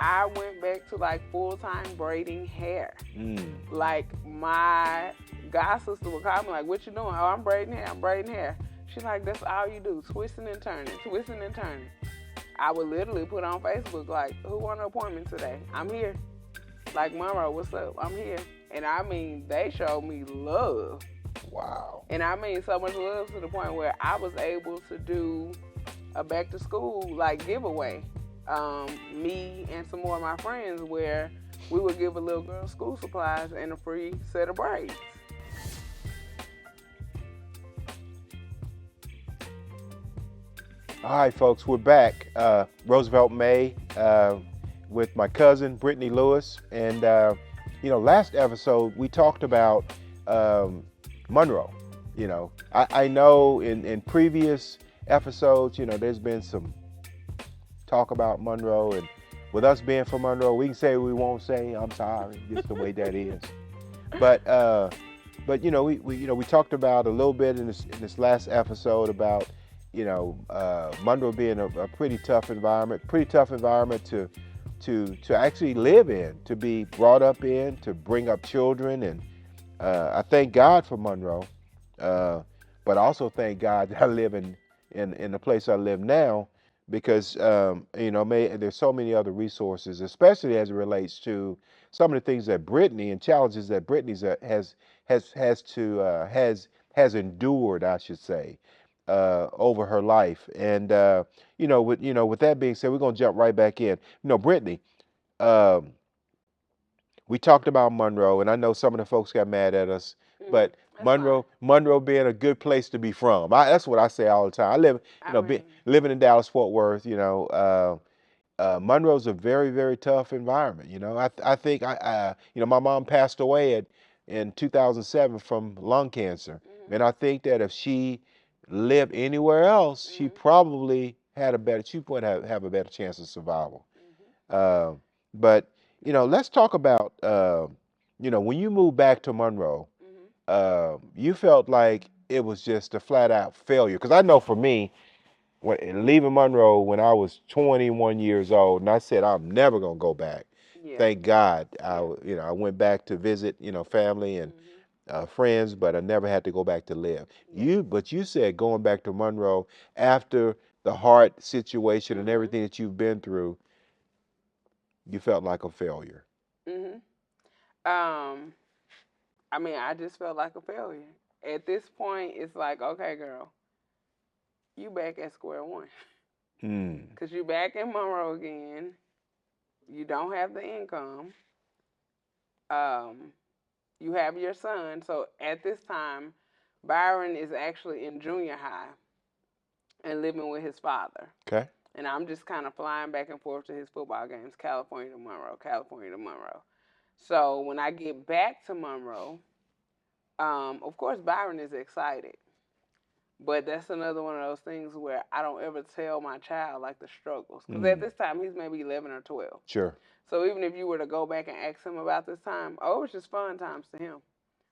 I went back to like full-time braiding hair. Mm. Like my god sister would call me like, "What you doing?" "Oh, I'm braiding hair. I'm braiding hair." She's like, "That's all you do, twisting and turning, twisting and turning." I would literally put on Facebook like, "Who want an appointment today? I'm here." Like, "Monroe, what's up? I'm here." And I mean, they showed me love. Wow. And I mean so much love to the point where I was able to do a back to school like giveaway. Me and some more of my friends where we would give a little girl school supplies and a free set of braids. All right, folks, we're back. Roosevelt May with my cousin, Brittany Lewis. And, last episode, we talked about Monroe. I know in previous episodes, there's been some talk about Monroe. And with us being from Monroe, we can say we won't say, I'm sorry, just the way that is. But we talked about a little bit in this last episode about Monroe being a pretty tough environment to actually live in, to be brought up in, to bring up children, and I thank God for Monroe, but I also thank God that I live in the place I live now because there's so many other resources, especially as it relates to some of the things that Brittany and challenges that Brittany's has endured, I should say, over her life. And with that being said, we're gonna jump right back in. Brittany, um, we talked about Monroe, and I know some of the folks got mad at us, but That's fine. Monroe being a good place to be from. That's what I say all the time. I live, I mean, living in Dallas Fort Worth. Monroe's a very, very tough environment. I think my mom passed away in 2007 from lung cancer, and I think that if she lived anywhere else, she would have a better chance of survival. Uh, but let's talk about when you moved back to Monroe, you felt like it was just a flat out failure. Because I know for me, leaving Monroe when I was 21 years old, and I said I'm never gonna go back. yeah. Thank God, Yeah. I went back to visit family and friends, but I never had to go back to live. Yeah. But you said going back to Monroe after the heart situation and Mhm. everything that you've been through, you felt like a failure. Mhm. Um, I mean, I just felt like a failure. At this point, it's like, okay, girl, you back at square one. Hmm. Cause you back in Monroe again. You don't have the income. Um, you have your son. So at this time, Byron is actually in junior high and living with his father. Okay. And I'm just kind of flying back and forth to his football games, California to Monroe, California to Monroe. So when I get back to Monroe, of course Byron is excited, but that's another one of those things where I don't ever tell my child like the struggles, because at this time he's maybe 11 or 12. Sure. So even if you were to go back and ask him about this time, oh, it was just fun times to him.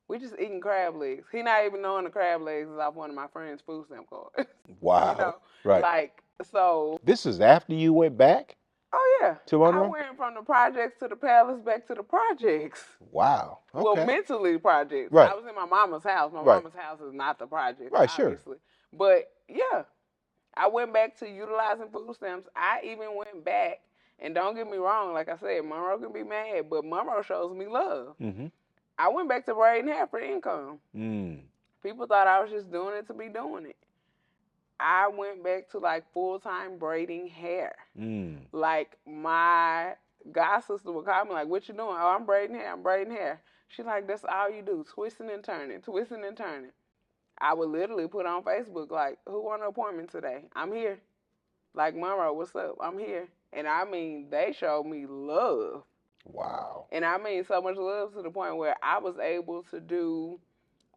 We just eating crab legs. He not even knowing the crab legs is off one of my friend's food stamp cards. you Wow. know, Right. like so. This is after you went back Oh yeah, to I Monroe? went from the projects to the palace back to the projects. Wow. Well, Okay. mentally projects. I Right. was in my mama's house. My Right. mama's house is not the projects, Right. Sure. obviously. But yeah, I went back to utilizing food stamps. I even went back, and don't get me wrong, like I said, Monroe can be mad, but Monroe shows me love. Mm-hmm. I went back to braiding hair for income. Mm. People thought I was just doing it to be doing it. I went back to like full time braiding hair. Mm. Like my god sister would call me like, "What you doing?" "Oh, I'm braiding hair. I'm braiding hair." She's like, "That's all you do, twisting and turning, twisting and turning." I would literally put on Facebook like, "Who want an appointment today? I'm here." Like, "Monroe, what's up? I'm here." And I mean, they showed me love. Wow. And I mean so much love to the point where I was able to do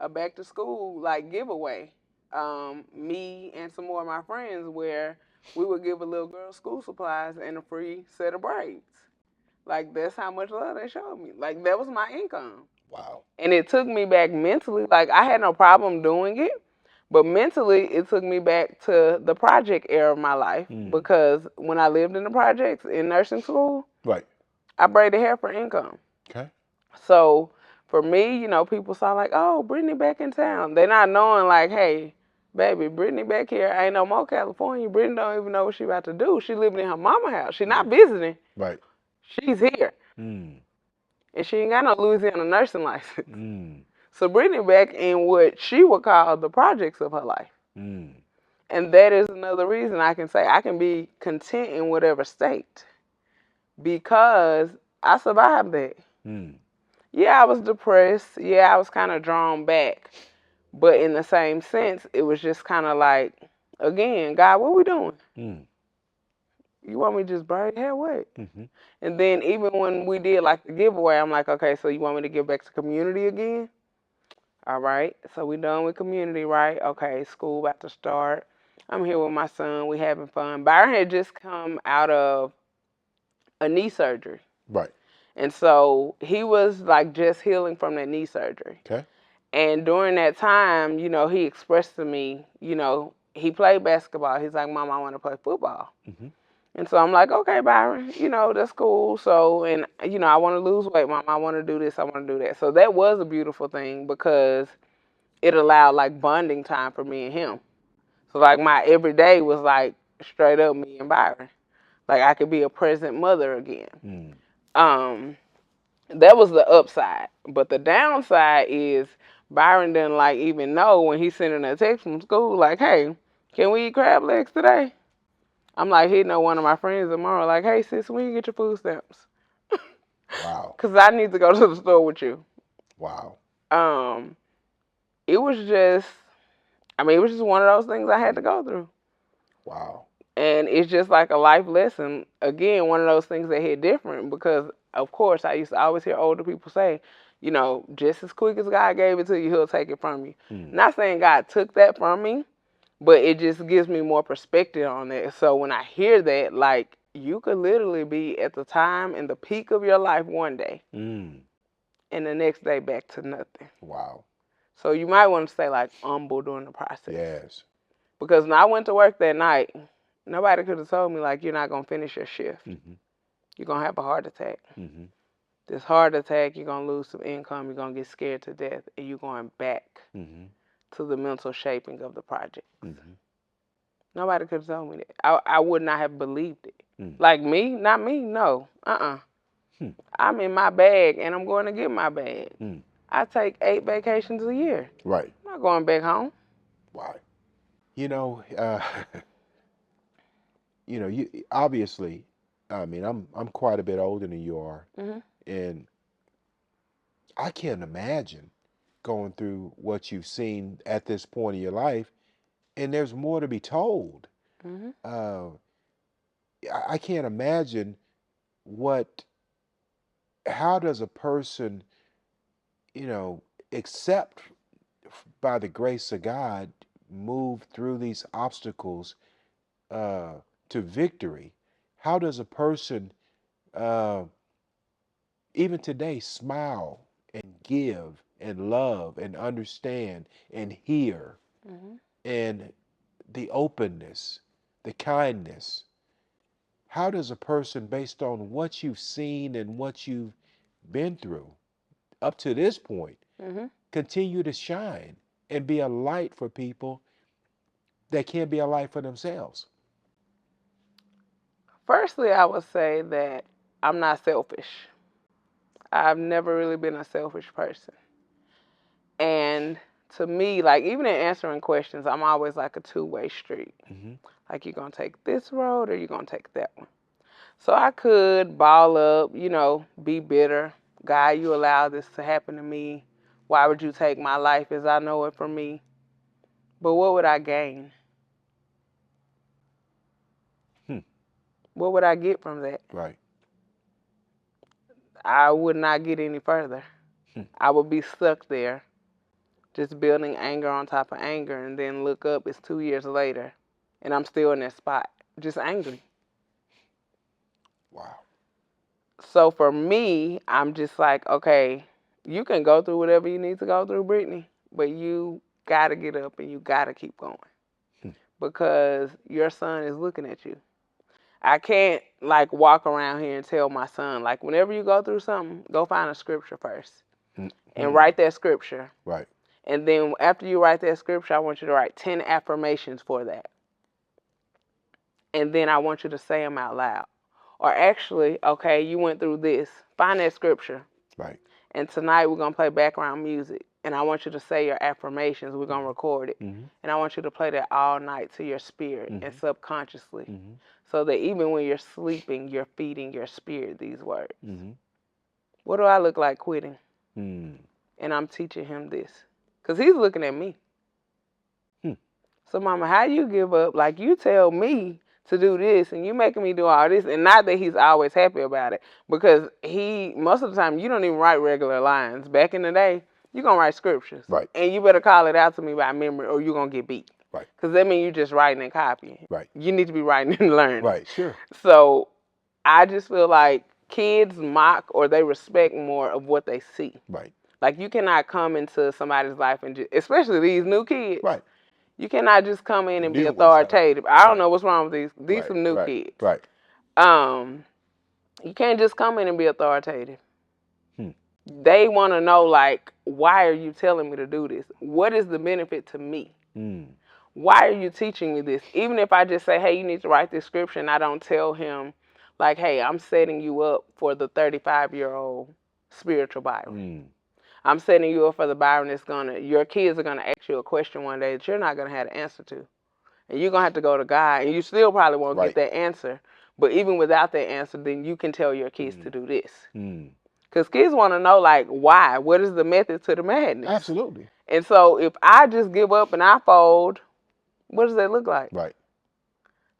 a back to school like giveaway. Me and some more of my friends where we would give a little girl school supplies and a free set of braids. Like that's how much love they showed me. Like that was my income. Wow. And it took me back mentally. Like I had no problem doing it, But mentally, it took me back to the project era of my life because when I lived in the projects in nursing school, Right. I braided hair for income. Okay. So for me, people saw like, oh, Brittany back in town. They're not knowing like, hey, baby, Brittany back here. Ain't no more California. Brittany don't even know what she about to do. She living in her mama house. She not visiting. Right. She's here. Mm. And she ain't got no Louisiana nursing license. Mm. So Brittany back in what she would call the projects of her life. Mm. And that is another reason I can say I can be content in whatever state because I survived that. Mm. Yeah, I was depressed. Yeah, I was kind of drawn back. But in the same sense, it was just kind of like, again, God, what we doing? Mm. You want me to just braid hair? What? Mm-hmm. And then even when we did like the giveaway, I'm like, okay, so you want me to give back to community again? All right. So we done with community, right? Okay, school about to start. I'm here with my son. We having fun. Byron had just come out of a knee surgery. Right. And so he was like just healing from that knee surgery. Okay. And during that time, he expressed to me, he played basketball. He's like, Mom, I want to play football. Mm-hmm. And so I'm like, okay, Byron, that's cool. So, and, I want to lose weight, Mom. I want to do this. I want to do that. So that was a beautiful thing because it allowed like bonding time for me and him. So like my everyday was like straight up me and Byron. Like I could be a present mother again. Mm. That was the upside. But the downside is Byron didn't like even know when he's sending a text from school like, hey, can we eat crab legs today? I'm like hitting on one of my friends tomorrow like, hey sis, when you get your food stamps? Wow. Cause I need to go to the store with you. Wow. It was just, it was just one of those things I had to go through. Wow. And it's just like a life lesson. Again, one of those things that hit different because, of course, I used to always hear older people say, just as quick as God gave it to you, he'll take it from you. Mm. Not saying God took that from me, but it just gives me more perspective on that. So when I hear that, like, you could literally be at the time in the peak of your life one day, and the next day back to nothing. Wow. So you might want to stay, like, humble during the process. Yes. Because when I went to work that night, nobody could have told me, like, you're not going to finish your shift. Mm-hmm. You're going to have a heart attack. Mm-hmm. This heart attack, you're going to lose some income. You're going to get scared to death. And you're going back to the mental shaping of the project. Mm-hmm. Nobody could have told me that. I would not have believed it. Mm. Like me, not me, no. I'm in my bag, and I'm going to get my bag. Mm. I take 8 vacations a year. Right. I'm not going back home. Why? You obviously, I'm quite a bit older than you are, and I can't imagine going through what you've seen at this point in your life, and there's more to be told. I can't imagine how does a person, accept by the grace of God, move through these obstacles to victory? How does a person, even today, smile and give and love and understand and hear and the openness, the kindness? How does a person, based on what you've seen and what you've been through up to this point, continue to shine and be a light for people that can't be a light for themselves? Firstly, I would say that I'm not selfish. I've never really been a selfish person. And to me, like, even in answering questions, I'm always like a two-way street. Like, you're going to take this road or you're going to take that one. So I could ball up, be bitter. God, you allowed this to happen to me. Why would you take my life as I know it from me? But what would I gain? What would I get from that? Right. I would not get any further. I would be stuck there, just building anger on top of anger, and then look up, it's 2 years later, and I'm still in that spot, just angry. Wow. So for me, I'm just like, okay, you can go through whatever you need to go through, Brittany, but you got to get up and you got to keep going because your son is looking at you. I can't like walk around here and tell my son, like, whenever you go through something, go find a scripture first and write that scripture. Right. And then after you write that scripture, I want you to write 10 affirmations for that. And then I want you to say them out loud. Or actually, okay, you went through this. Find that scripture. Right. And tonight we're going to play background music. And I want you to say your affirmations. We're going to record it. And I want you to play that all night to your spirit and subconsciously. So that even when you're sleeping, you're feeding your spirit these words. What do I look like quitting? And I'm teaching him this. Because he's looking at me. So, Mama, how you give up? Like, you tell me to do this and you making me do all this. And not that he's always happy about it. Because most of the time, you don't even write regular lines. Back in the day, you're going to write scriptures. Right. And you better call it out to me by memory or you're going to get beat. Right. Because that means you're just writing and copying. Right. You need to be writing and learning. Right, sure. So I just feel like kids mock or they respect more of what they see. Right. Like, you cannot come into somebody's life and just, especially these new kids. Right. You cannot just come in and be New authoritative. I don't know what's wrong with these. These some new kids. Right. You can't just come in and be authoritative. They want to know, like, why are you telling me to do this? What is the benefit to me? Why are you teaching me this? Even if I just say, hey, you need to write this scripture, and I don't tell him, like, hey, I'm setting you up for the 35-year-old spiritual Byron. I'm setting you up for the Byron that's your kids are going to ask you a question one day that you're not going to have an answer to. And you're going to have to go to God, and you still probably won't get that answer. But even without that answer, then you can tell your kids to do this. Because kids want to know, like, why? What is the method to the madness? Absolutely. And so if I just give up and I fold, what does that look like? Right.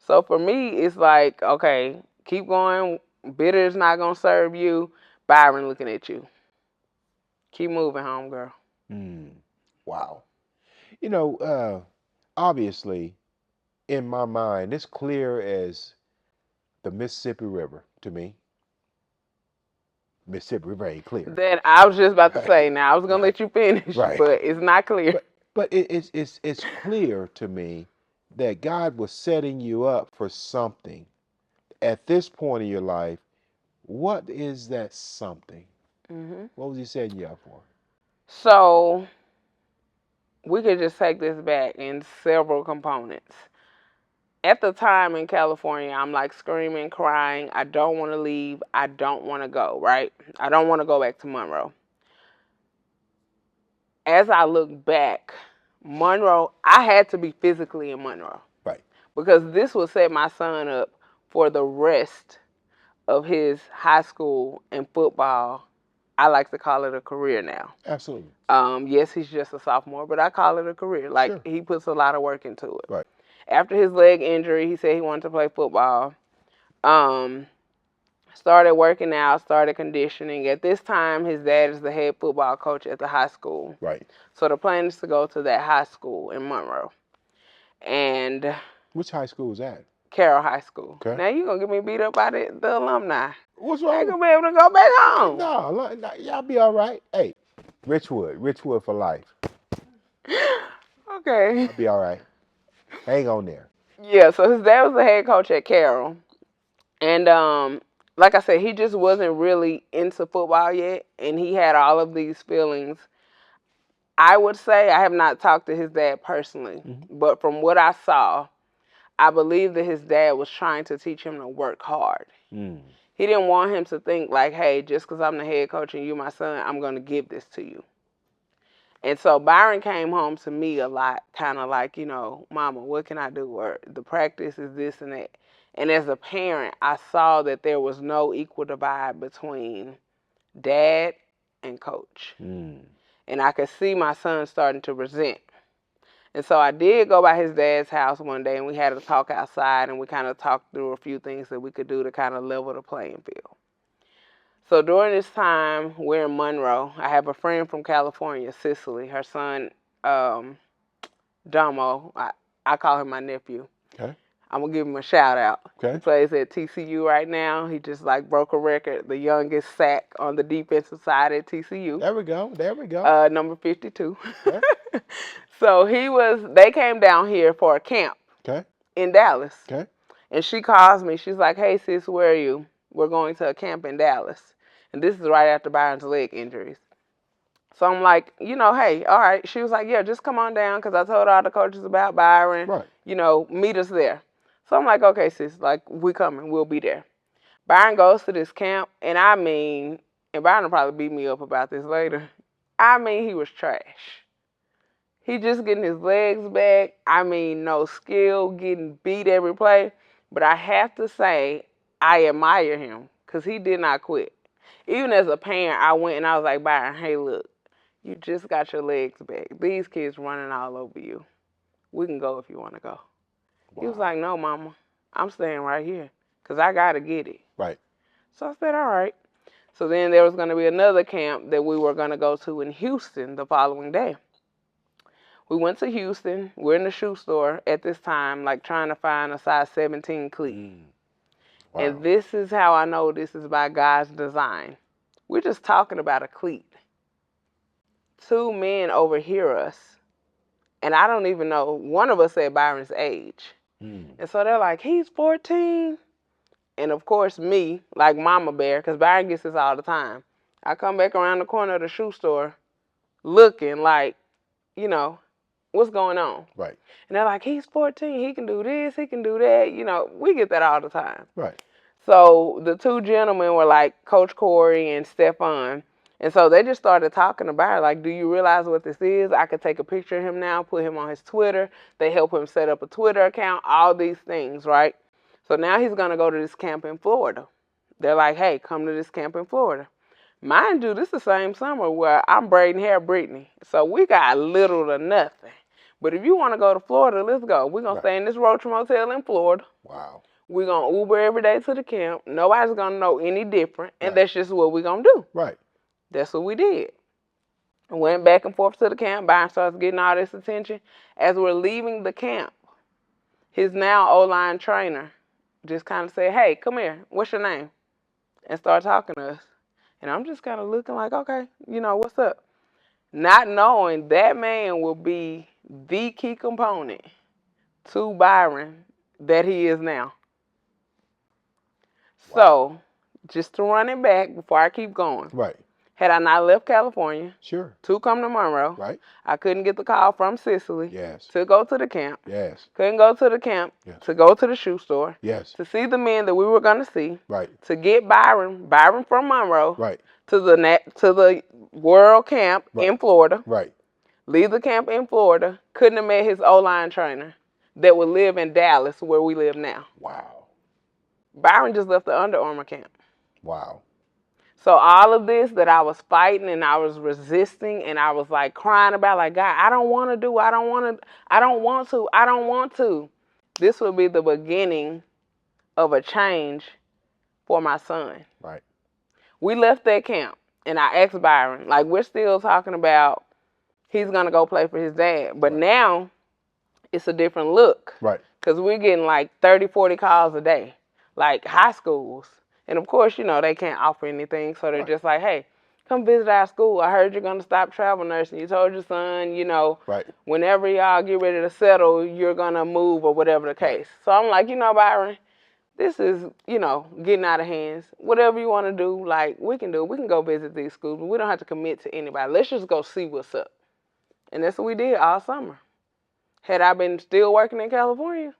So for me, it's like, okay, keep going. Bitter is not going to serve you. Byron looking at you. Keep moving, homegirl. Wow. You know, obviously, in my mind, it's clear as the Mississippi River to me. Mississippi River ain't clear. That I was just about to say. Now I was gonna let you finish, but it's not clear. But it's clear to me that God was setting you up for something. At this point in your life, what is that something? What was He setting you up for? So we could just take this back in several components. At the time in California, I'm like screaming, crying. I don't want to leave. I don't want to go, right? I don't want to go back to Monroe. As I look back, Monroe, I had to be physically in Monroe. Right. Because this would set my son up for the rest of his high school and football. I like to call it a career now. Absolutely. Yes, he's just a sophomore, but I call it a career. Like, he puts a lot of work into it. Right. After his leg injury, he said he wanted to play football. Started working out, started conditioning. At this time, his dad is the head football coach at the high school. Right. So the plan is to go to that high school in Monroe. And which high school was that? Carroll High School. Okay. Now you're going to get me beat up by the alumni. What's wrong? I ain't going to be able to go back home. No, y'all be all right. Hey, Richwood for life. Okay. I'll be all right. Hang on there. Yeah, so his dad was the head coach at Carroll. And like I said, he just wasn't really into football yet. And he had all of these feelings. I would say, I have not talked to his dad personally. But from what I saw, I believe that his dad was trying to teach him to work hard. He didn't want him to think like, hey, just because I'm the head coach and you my son, I'm going to give this to you. And so Byron came home to me a lot, kind of like, you know, Mama, what can I do? Or the practice is this and that. And as a parent, I saw that there was no equal divide between dad and coach. And I could see my son starting to resent. And so I did go by his dad's house one day, and we had a talk outside, and we kind of talked through a few things that we could do to kind of level the playing field. So during this time, we're in Monroe. I have a friend from California, Cicely. Her son, Domo, I call him my nephew. Okay. I'm going to give him a shout out. Okay. He plays at TCU right now. He just like broke a record, the youngest sack on the defensive side at TCU. There we go. There we go. Number 52. Okay. So they came down here for a camp Okay. in Dallas. Okay. And she calls me. She's like, hey, sis, where are you? We're going to a camp in Dallas. And this is right after Byron's leg injuries. So I'm like, hey, all right. She was like, yeah, just come on down because I told all the coaches about Byron. Right. Meet us there. So I'm like, okay, sis, like, we coming. We'll be there. Byron goes to this camp, and and Byron will probably beat me up about this later. He was trash. He just getting his legs back. No skill, getting beat every play. But I have to say, I admire him because he did not quit. Even as a parent, I went and I was like, Byron, hey, look, you just got your legs back. These kids running all over you. We can go if you want to go. Wow. He was like, no, mama, I'm staying right here because I got to get it. Right. So I said, all right. So then there was going to be another camp that we were going to go to in Houston the following day. We went to Houston. We're in the shoe store at this time, like trying to find a size 17 cleat. Wow. And this is how I know this is by God's design. We're just talking about a cleat. Two men overhear us. And I don't even know, one of us said Byron's age. And so they're like, he's 14. And of course me, like Mama Bear, because Byron gets this all the time. I come back around the corner of the shoe store looking like, what's going on? Right. And they're like, he's 14. He can do this. He can do that. We get that all the time. Right. So the two gentlemen were like Coach Corey and Stefan. And so they just started talking about it. Like, do you realize what this is? I could take a picture of him now, put him on his Twitter. They help him set up a Twitter account, all these things, right? So now he's going to go to this camp in Florida. They're like, hey, come to this camp in Florida. Mind you, this is the same summer where I'm braiding hair Brittany. So we got little to nothing. But if you want to go to Florida, let's go. We're going to stay in this Roach Motel in Florida. Wow. We're going to Uber every day to the camp. Nobody's going to know any different. And that's just what we're going to do. Right. That's what we did. Went back and forth to the camp. Byron starts getting all this attention. As we're leaving the camp, his now O-line trainer just kind of said, hey, come here. What's your name? And start talking to us. And I'm just kind of looking like, okay, what's up? Not knowing that man will be the key component to Byron that he is now. Wow. So, just to run it back before I keep going. Right. Had I not left California to come to Monroe, right, I couldn't get the call from Sicily to go to the camp. Yes. Couldn't go to the camp to go to the shoe store. Yes. To see the men that we were going to see. Right. To get Byron from Monroe. Right. To the World Camp in Florida. Right. Leave the camp in Florida. Couldn't have met his O-line trainer that would live in Dallas where we live now. Wow. Byron just left the Under Armour camp. Wow. So all of this that I was fighting and I was resisting and I was like crying about, like, God, I don't want to. This would be the beginning of a change for my son. Right. We left that camp and I asked Byron, like, we're still talking about he's going to go play for his dad. But now it's a different look. Right. Because we're getting like 30, 40 calls a day, like high schools. And of course, they can't offer anything. So they're just like, hey, come visit our school. I heard you're going to stop travel nursing. You told your son, whenever y'all get ready to settle, you're going to move or whatever the case. So I'm like, Byron, this is, getting out of hands. Whatever you want to do, like, we can do. We can go visit these schools, but we don't have to commit to anybody. Let's just go see what's up. And that's what we did all summer. Had I been still working in California,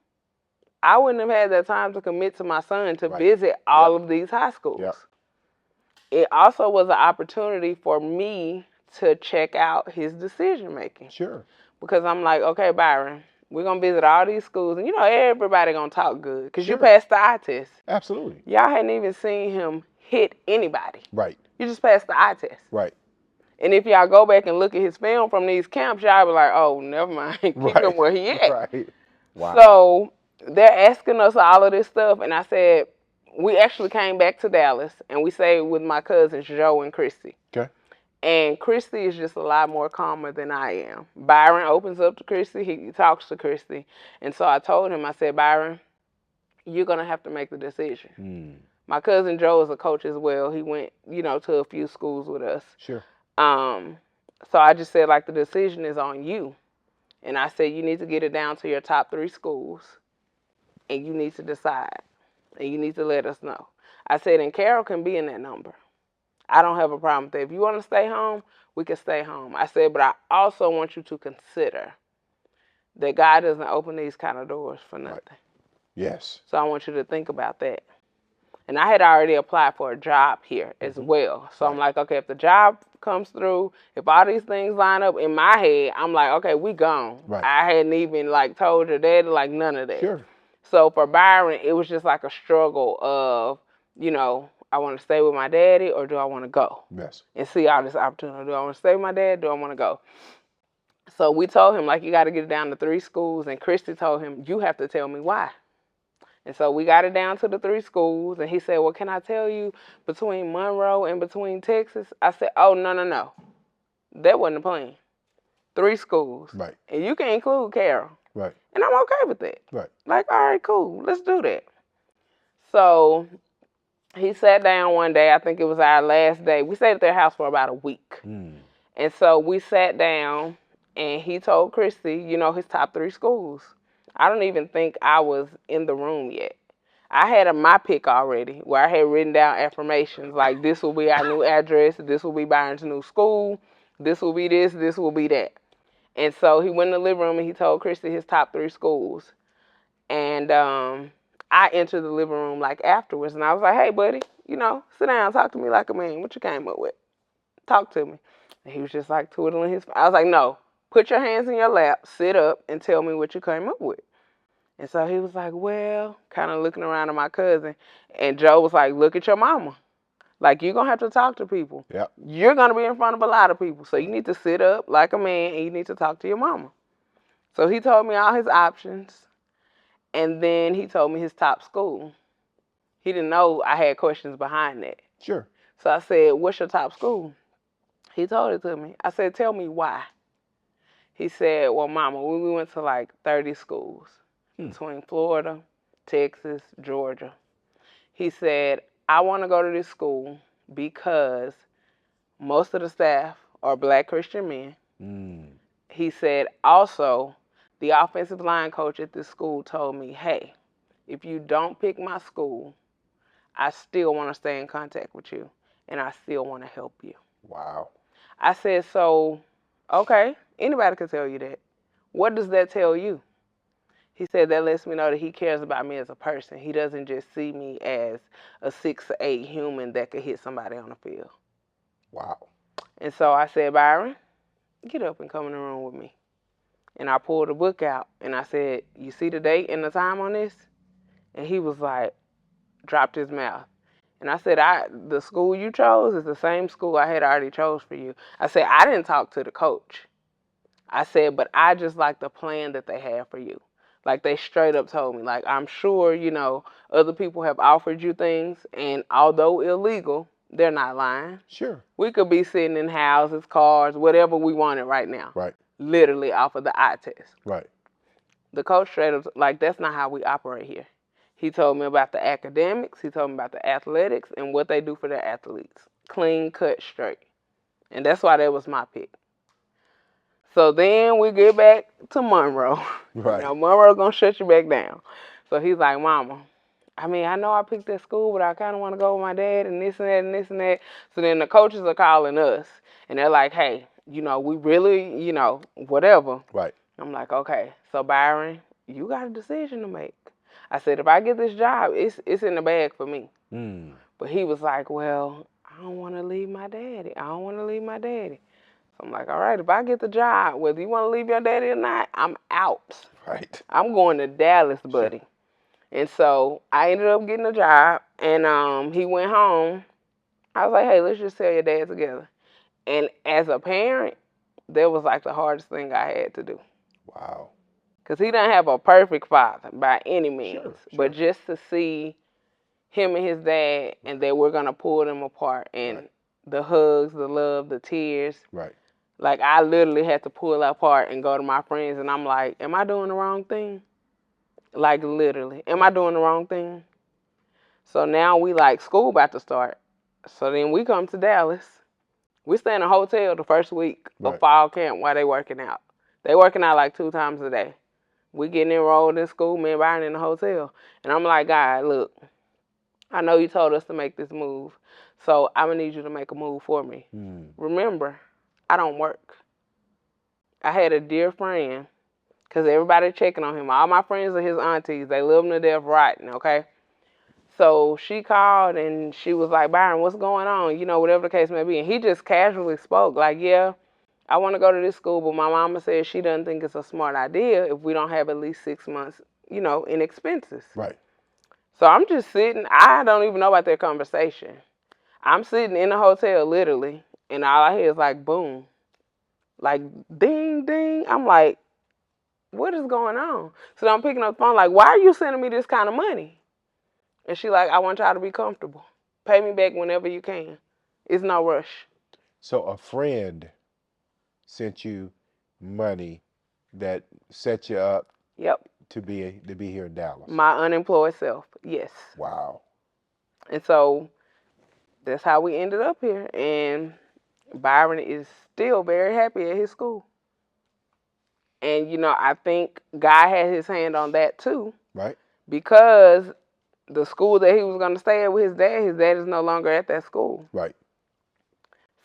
I wouldn't have had that time to commit to my son to visit all of these high schools. Yep. It also was an opportunity for me to check out his decision making. Sure. Because I'm like, okay, Byron, we're going to visit all these schools. And, everybody going to talk good because you passed the eye test. Absolutely. Y'all hadn't even seen him hit anybody. Right. You just passed the eye test. Right. And if y'all go back and look at his film from these camps, y'all be like, oh, never mind. Keep him where he at. Right. Wow. So they're asking us all of this stuff. And I said, we actually came back to Dallas and we stayed with my cousins, Joe and Christy. Okay. And Christy is just a lot more calmer than I am. Byron opens up to Christy. He talks to Christy. And so I told him, I said, Byron, you're going to have to make the decision. Mm. My cousin Joe is a coach as well. He went, to a few schools with us. Sure. Um, so I just said, like, the decision is on you. And I said, you need to get it down to your top 3 schools, and you need to decide, and you need to let us know. I said, and Carol can be in that number. I don't have a problem with that. If you want to stay home, we can stay home. I said, but I also want you to consider that God doesn't open these kind of doors for nothing. Right. Yes. So I want you to think about that. And I had already applied for a job here as well. So I'm like, okay, if the job comes through, if all these things line up in my head, I'm like, okay, we gone. Right. I hadn't even like told your daddy, like none of that. Sure. So for Byron, it was just like a struggle of, I want to stay with my daddy or do I want to go? Yes. And see all this opportunity. Do I want to stay with my dad? Do I want to go? So we told him, like, you got to get it down to 3 schools. And Christy told him, you have to tell me why. And so we got it down to the 3 schools. And he said, well, can I tell you between Monroe and between Texas? I said, oh, no. That wasn't the plan. 3 schools. Right. And you can include Carol. Right. And I'm okay with that. Right. Like, all right, cool. Let's do that. So he sat down one day. I think it was our last day. We stayed at their house for about a week. Mm. And so we sat down, and he told Christy, his top 3 schools. I don't even think I was in the room yet. I had my pick already, where I had written down affirmations, like this will be our new address, this will be Byron's new school, this will be this will be that. And so he went in the living room, and he told Christy his top 3 schools. And I entered the living room like afterwards, and I was like, hey, buddy, sit down, talk to me like a man. What you came up with? Talk to me. And he was just like twiddling his. I was like, no, put your hands in your lap, sit up, and tell me what you came up with. And so he was like, well, kind of looking around at my cousin. And Joe was like, look at your mama. Like, you're going to have to talk to people. Yep. You're going to be in front of a lot of people. So you need to sit up like a man, and you need to talk to your mama. So he told me all his options. And then he told me his top school. He didn't know I had questions behind that. Sure. So I said, what's your top school? He told it to me. I said, tell me why. He said, well, mama, we went to like 30 schools between Florida, Texas, Georgia. He said, I want to go to this school because most of the staff are Black Christian men. Mm. He said, also, the offensive line coach at this school told me, hey, if you don't pick my school, I still want to stay in contact with you, and I still want to help you. Wow. I said, so, okay, anybody can tell you that. What does that tell you? He said, that lets me know that he cares about me as a person. He doesn't just see me as a 6'8" human that could hit somebody on the field. Wow. And so I said, Byron, get up and come in the room with me. And I pulled the book out, and I said, you see the date and the time on this? And he was like, dropped his mouth. And I said, the school you chose is the same school I had already chose for you. I said, I didn't talk to the coach. I said, but I just like the plan that they have for you. Like, they straight up told me, like, I'm sure, other people have offered you things, and although illegal, they're not lying. Sure. We could be sitting in houses, cars, whatever we wanted right now. Right. Literally off of the eye test. Right. The coach straight up, like, that's not how we operate here. He told me about the academics. He told me about the athletics and what they do for their athletes. Clean, cut, straight. And that's why that was my pick. So then we get back to Monroe. Right. Monroe gonna shut you back down. So he's like, Mama, I know I picked that school, but I kind of want to go with my dad and this and that and this and that. So then the coaches are calling us, and they're like, hey, we really, whatever. Right. I'm like, okay. So Byron, you got a decision to make. I said, if I get this job, it's in the bag for me. Mm. But he was like, well, I don't want to leave my daddy. I'm like, all right, if I get the job, whether you want to leave your daddy or not, I'm out. Right. I'm going to Dallas, buddy. Sure. And so I ended up getting a job, and he went home. I was like, hey, let's just tell your dad together. And as a parent, that was like the hardest thing I had to do. Wow. Because he didn't have a perfect father by any means. Sure. But just to see him and his dad, and that we're going to pull them apart, and right. The hugs, the love, the tears. Right. Like, I literally had to pull apart and go to my friends, and I'm like, am I doing the wrong thing? Like literally. Am I doing the wrong thing? So now we like school about to start. So then we come to Dallas. We stay in a hotel the first week of Right. fall camp while they working out. They working out like 2 times a day. We getting enrolled in school, me and Byron in the hotel. And I'm like, God, look, I know you told us to make this move. So I'm gonna need you to make a move for me. Mm. Remember, I don't work. I had a dear friend, because everybody checking on him. All my friends are his aunties. They love him to death rotten, okay? So she called and she was like, Byron, what's going on? You know, whatever the case may be. And he just casually spoke, like, yeah, I want to go to this school, but my mama says she doesn't think it's a smart idea if we don't have at least 6 months, in expenses. Right. So I'm just sitting. I don't even know about their conversation. I'm sitting in the hotel, literally, and all I hear is like, boom, like, ding, ding. I'm like, what is going on? So I'm picking up the phone, like, why are you sending me this kind of money? And she like, I want y'all to be comfortable. Pay me back whenever you can. It's no rush. So a friend sent you money that set you up Yep. to be here in Dallas. My unemployed self. Yes. Wow. And so that's how we ended up here. And Byron is still very happy at his school. And I think God had his hand on that too. Right. Because the school that he was going to stay at with his dad is no longer at that school. Right.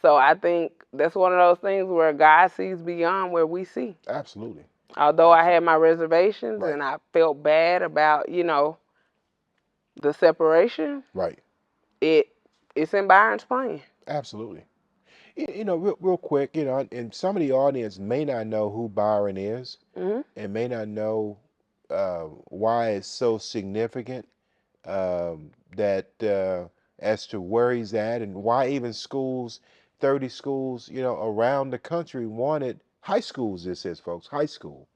So I think that's one of those things where God sees beyond where we see. Absolutely. Although I had my reservations Right. and I felt bad about, the separation, Right. it's in Byron's plan. Absolutely. Real quick, and some of the audience may not know who Byron is Hmm. and may not know why it's so significant that as to where he's at and why even schools, 30 schools, around the country wanted high schools, this is, folks, high school.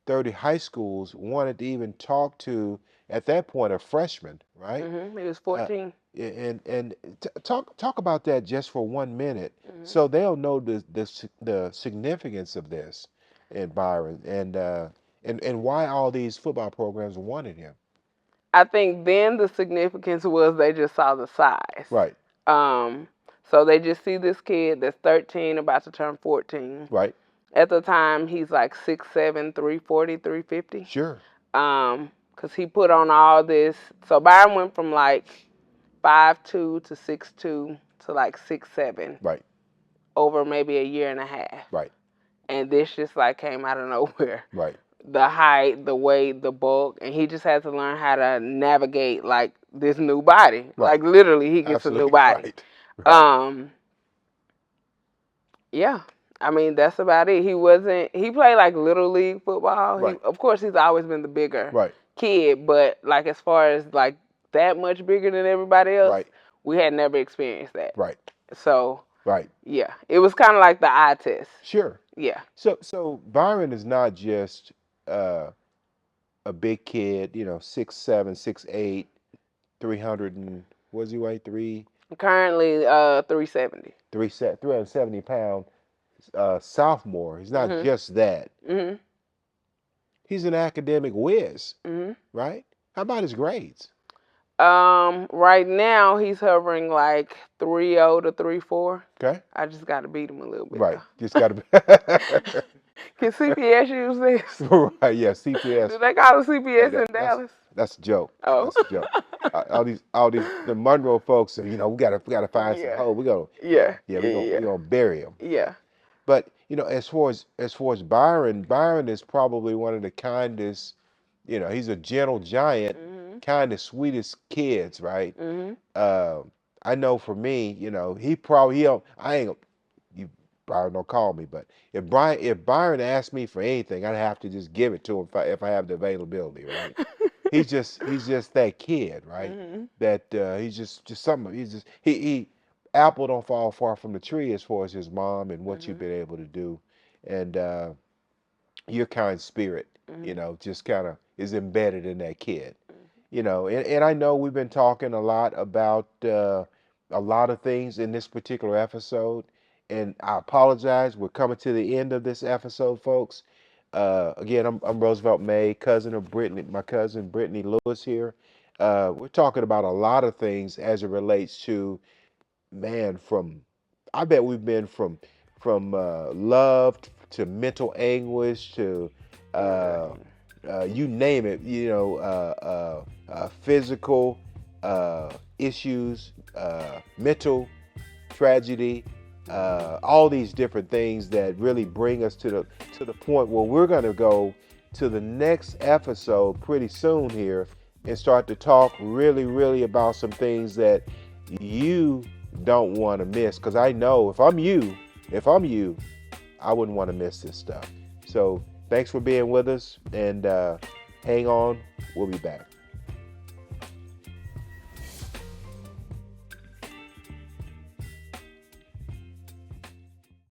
30 high schools wanted to even talk to, at that point, a freshman, right? He was Uh, 14. and talk about that just for 1 minute, Hmm. so they'll know the significance of this in Byron and why all these football programs wanted him. I think then the significance was they just saw the size. Right. Um, so they just see this kid that's 13, about to turn 14. Right. At the time, he's like 6'7", 340, 350. Sure. Because he put on all this. So Byron went from like 5'2" to 6'2" to like 6'7" Right. over maybe a year and a half. Right. And this just like came out of nowhere. Right. The height, the weight, the bulk, and he just had to learn how to navigate like this new body. Right. Like literally, he gets Absolutely. a new body. Right. Right. Yeah. I mean, that's about it. He played like little league football. Right. Of course, he's always been the bigger Right. kid, but like as far as like that much bigger than everybody else, Right. we had never experienced that. Right. So Right. yeah, it was kind of like the eye test. Sure. Yeah. So Byron is not just a big kid, 6'7", 6'8", 300 and what does he weigh? Currently, 370. 370 pound sophomore. He's not Mhm. just that. Mhm. He's an academic whiz, Mhm. right? How about his grades? Right now he's hovering like 3.0 to 3.4. Okay. I just got to beat him a little bit. Right. Though. Just got to. Can CPS use this? Right. Yeah. CPS. Do they call it CPS in Dallas? That's a joke. Oh. That's a joke. all these the Monroe folks. We gotta find some hope. We're gonna bury him. Yeah. But as far as Byron is probably one of the kindest. He's a gentle giant, kind of sweetest kids, right? I know for me, he don't. I ain't. You Byron don't call me, but if Byron asked me for anything, I'd have to just give it to him if I have the availability, right? he's just that kid, right? That he's just something. He's just he apple don't fall far from the tree as far as his mom and what you've been able to do, and your kind spirit, just kind of is embedded in that kid, and I know we've been talking a lot about a lot of things in this particular episode, and I apologize. We're coming to the end of this episode, folks. Again, I'm Roosevelt May, cousin of Brittany, my cousin Brittany Lewis here. We're talking about a lot of things as it relates to, man, from, I bet we've been from love to mental anguish to uh, Exactly. you name it, physical issues, mental tragedy, all these different things that really bring us to the point where we're going to go to the next episode pretty soon here and start to talk really, really about some things that you don't want to miss. Because I know if I'm you, I wouldn't want to miss this stuff. So thanks for being with us, and hang on, we'll be back.